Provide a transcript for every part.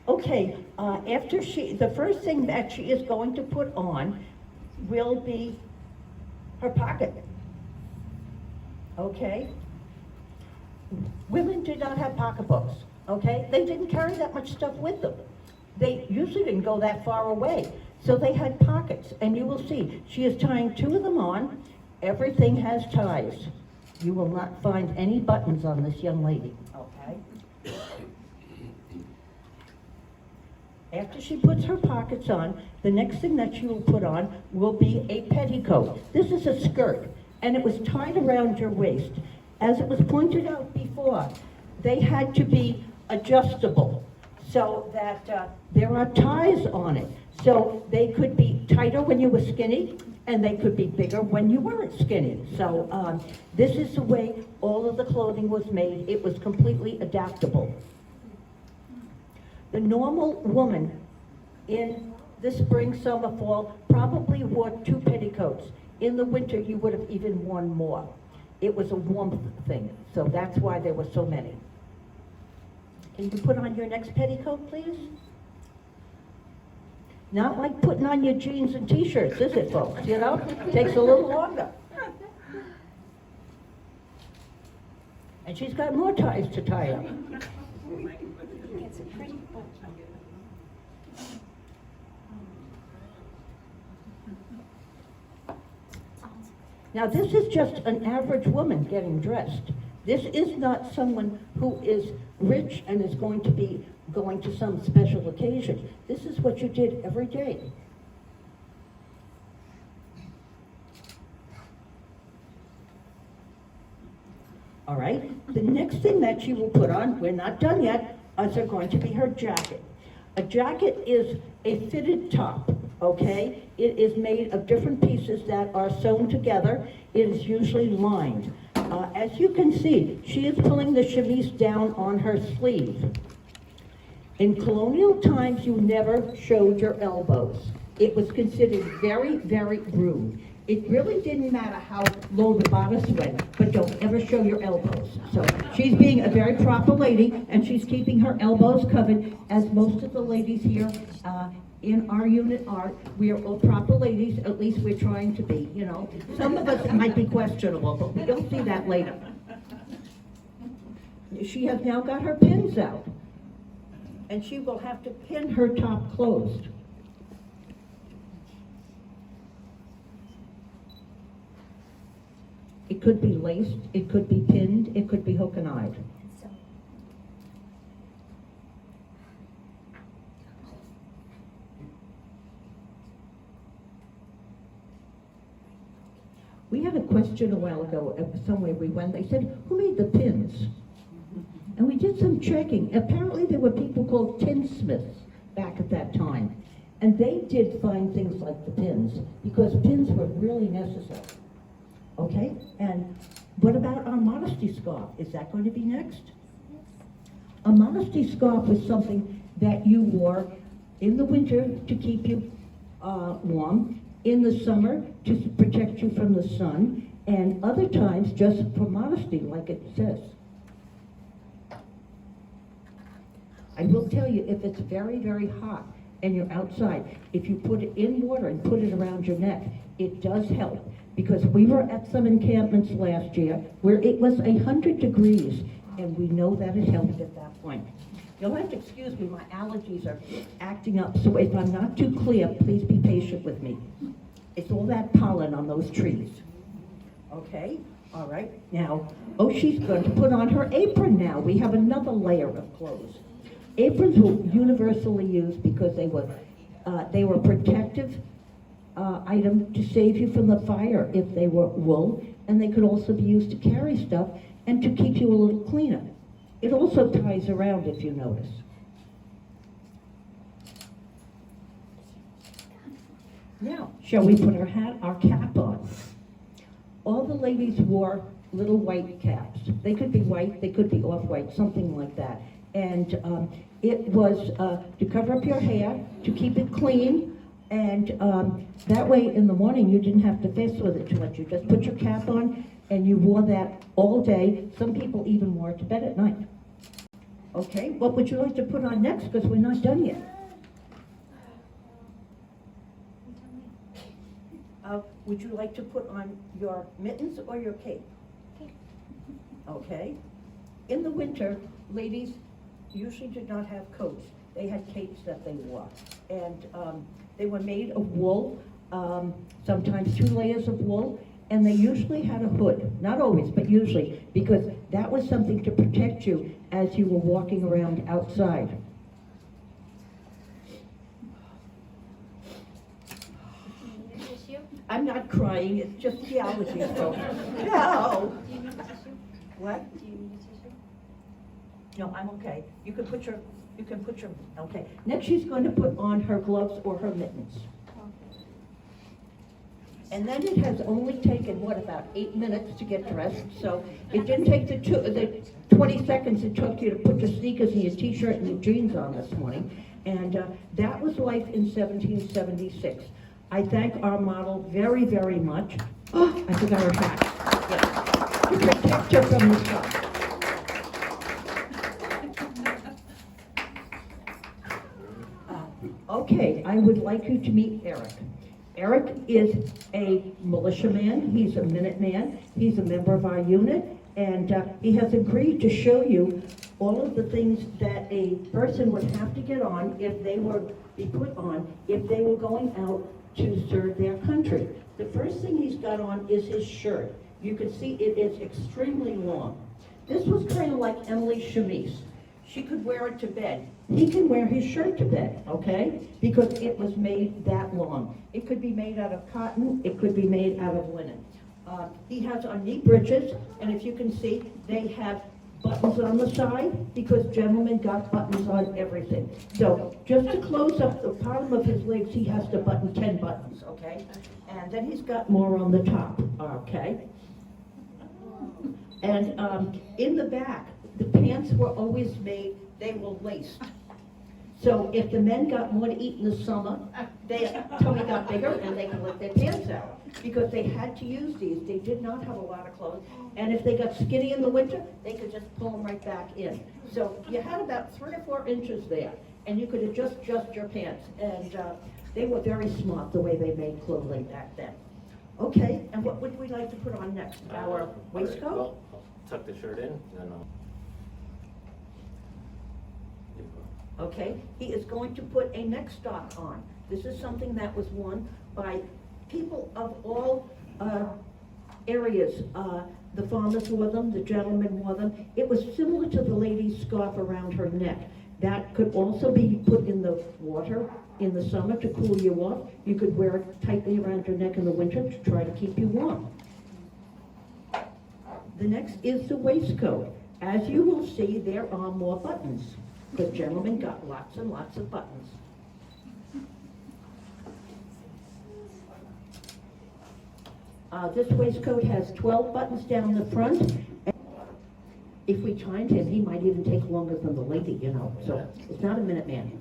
Okay, the first thing that she is going to put on will be her pocket. Okay? Women did not have pocketbooks, okay? They didn't carry that much stuff with them. They usually didn't go that far away. So they had pockets, and you will see, she is tying 2 of them on. Everything has ties. You will not find any buttons on this young lady, okay? After she puts her pockets on, the next thing that she will put on will be a petticoat. This is a skirt, and it was tied around your waist. As it was pointed out before, they had to be adjustable so that there are ties on it. So they could be tighter when you were skinny, and they could be bigger when you weren't skinny. So this is the way all of the clothing was made. It was completely adaptable. The normal woman in the spring, summer, fall probably wore 2 petticoats. In the winter, you would have even worn more. It was a warmth thing, so that's why there were so many. Can you put on your next petticoat, please? Not like putting on your jeans and t-shirts, is it, folks? You know, takes a little longer. And she's got more ties to tie up. Now, this is just an average woman getting dressed. This is not someone who is rich and is going to be going to some special occasion. This is what you did every day. All right, the next thing that she will put on, we're not done yet, is going to be her jacket. A jacket is a fitted top, okay? It is made of different pieces that are sewn together. It is usually lined. As you can see, she is pulling the chemise down on her sleeve. In colonial times, you never showed your elbows. It was considered very, very rude. It really didn't matter how low the bodice went, but don't ever show your elbows. So she's being a very proper lady, and she's keeping her elbows covered, as most of the ladies here in our unit are. We are all proper ladies, at least we're trying to be, you know. Some of us might be questionable, but we don't see that later. She has now got her pins out, and she will have to pin her top closed. It could be laced, it could be pinned, it could be hook and eyed. We had a question a while ago, somewhere we went, they said, who made the pins? And we did some checking. Apparently there were people called tinsmiths back at that time. And they did find things like the pins, because pins were really necessary. Okay, and what about our modesty scarf? Is that going to be next? A modesty scarf was something that you wore in the winter to keep you warm, in the summer to protect you from the sun, and other times just for modesty, like it says. I will tell you, if it's very, very hot and you're outside, if you put it in water and put it around your neck, it does help. Because we were at some encampments last year where it was 100 degrees, and we know that it helped at that point. You'll have to excuse me, my allergies are acting up, so if I'm not too clear, please be patient with me. It's all that pollen on those trees. Okay, all right, now, oh, she's going to put on her apron now. We have another layer of clothes. Aprons were universally used because they were protective item to save you from the fire if they were wool, and they could also be used to carry stuff and to keep you a little cleaner. It also ties around, if you notice. Now, shall we put our cap on? All the ladies wore little white caps. They could be white, they could be off-white, something like that. And it was to cover up your hair, to keep it clean, and that way in the morning you didn't have to mess with it too much. You just put your cap on and you wore that all day. Some people even wore it to bed at night. Okay, what would you like to put on next, because we're not done yet? Would you like to put on your mittens or your cape? Okay. In the winter, ladies usually did not have coats. They had capes that they wore. And they were made of wool, sometimes 2 layers of wool, and they usually had a hood. Not always, but usually, because that was something to protect you as you were walking around outside. I'm not crying, it's just the allergies, folks. No! Do you need a tissue? What? Do you need a tissue? No, I'm okay. You can put your, okay. Next she's going to put on her gloves or her mittens. Okay. And then it has only taken, what, about 8 minutes to get dressed? So it didn't take the 20 seconds it took you to put your sneakers and your t-shirt and your jeans on this morning. And that was life in 1776. I thank our model very, very much. Oh, I forgot her hat. Yes. To protect her from the sun. Okay, I would like you to meet Eric. Eric is a militiaman, he's a Minuteman, he's a member of our unit, and he has agreed to show you all of the things that a person would have to get on if they were be put on if they were going out to serve their country. The first thing he's got on is his shirt. You can see it is extremely long. This was kind of like Emily's chemise. She could wear it to bed. He can wear his shirt to bed, okay? Because it was made that long. It could be made out of cotton, it could be made out of linen. He has on knee breeches, and if you can see, they have buttons on the side, because gentlemen got buttons on everything. So just to close up the bottom of his legs, he has to button 10 buttons, okay? And then he's got more on the top, okay? And in the back, the pants were always made, they were laced. So if the men got more to eat in the summer, their tummy got bigger and they could let their pants out. Because they had to use these, they did not have a lot of clothes. And if they got skinny in the winter, they could just pull them right back in. So you had about 3 or 4 inches there, and you could adjust your pants. And they were very smart the way they made clothing back then. Okay, and what would we like to put on next? Our waistcoat? Right, well, tuck the shirt in, then Okay, he is going to put a neck stock on. This is something that was worn by people of all areas. The farmers wore them, the gentlemen wore them. It was similar to the lady's scarf around her neck. That could also be put in the water in the summer to cool you off. You could wear it tightly around your neck in the winter to try to keep you warm. The next is the waistcoat. As you will see, there are more buttons. The gentleman got lots and lots of buttons. This waistcoat has 12 buttons down the front. If we timed him, he might even take longer than the lady, you know, so it's not a Minuteman.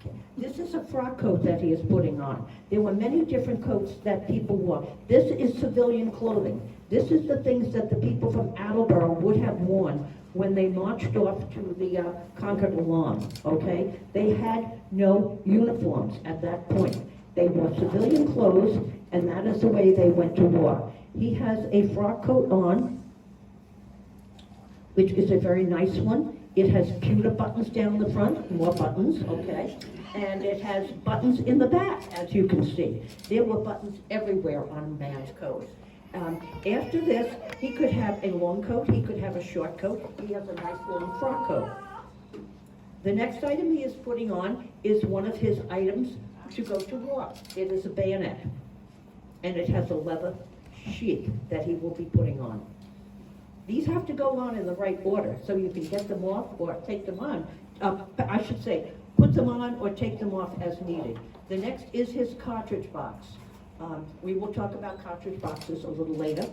Okay. This is a frock coat that he is putting on. There were many different coats that people wore. This is civilian clothing. This is the things that the people from Attleboro would have worn when they marched off to the Concord Lawn, okay? They had no uniforms at that point. They wore civilian clothes, and that is the way they went to war. He has a frock coat on, which is a very nice one. It has pewter buttons down the front, more buttons, okay? And it has buttons in the back, as you can see. There were buttons everywhere on a man's coat. After this, he could have a long coat, he could have a short coat, he has a nice long frock coat. The next item he is putting on is one of his items to go to war. It is a bayonet, and it has a leather sheath that he will be putting on. These have to go on in the right order, so you can get them off or take them on. I should say, put them on or take them off as needed. The next is his cartridge box. We will talk about cartridge boxes a little later.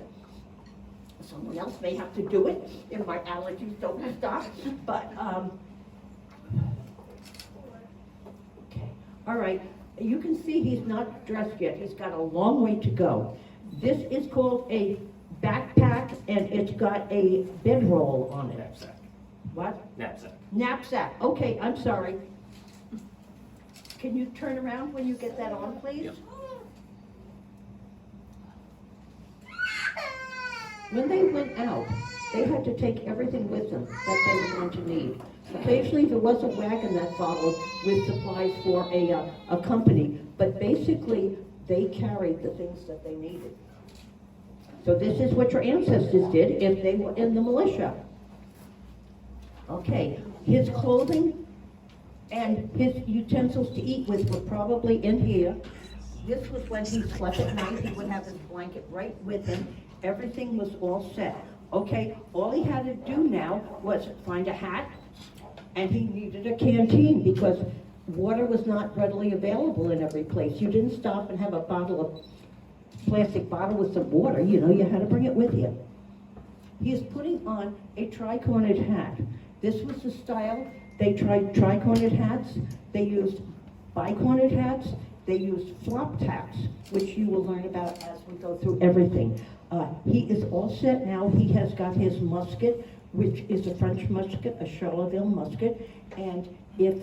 Someone else may have to do it if my allergies don't stop, but, okay. All right, you can see he's not dressed yet. He's got a long way to go. This is called a backpack, and it's got a bedroll on it. knapsack. What? Knapsack. Knapsack, okay, I'm sorry. Can you turn around when you get that on, please? Yep. When they went out, they had to take everything with them that they were going to need. Occasionally, there was a wagon that followed with supplies for a company, but basically, they carried the things that they needed. So this is what your ancestors did if they were in the militia. Okay, his clothing and his utensils to eat with were probably in here. This was when he slept at night. He would have his blanket right with him. Everything was all set. Okay, all he had to do now was find a hat, and he needed a canteen because water was not readily available in every place. You didn't stop and have a plastic bottle with some water, you know, you had to bring it with you. He is putting on a tri-cornered hat. This was the style. They tried tri-cornered hats. They used bi-cornered hats. They used flopped hats, which you will learn about as we go through everything. He is all set now. He has got his musket, which is a French musket, a Charleville musket, and if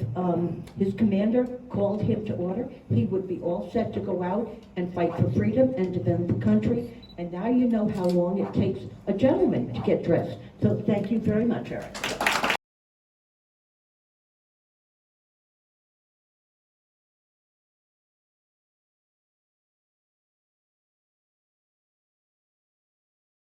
his commander called him to order, he would be all set to go out and fight for freedom and defend the country. And now you know how long it takes a gentleman to get dressed. So thank you very much, Eric.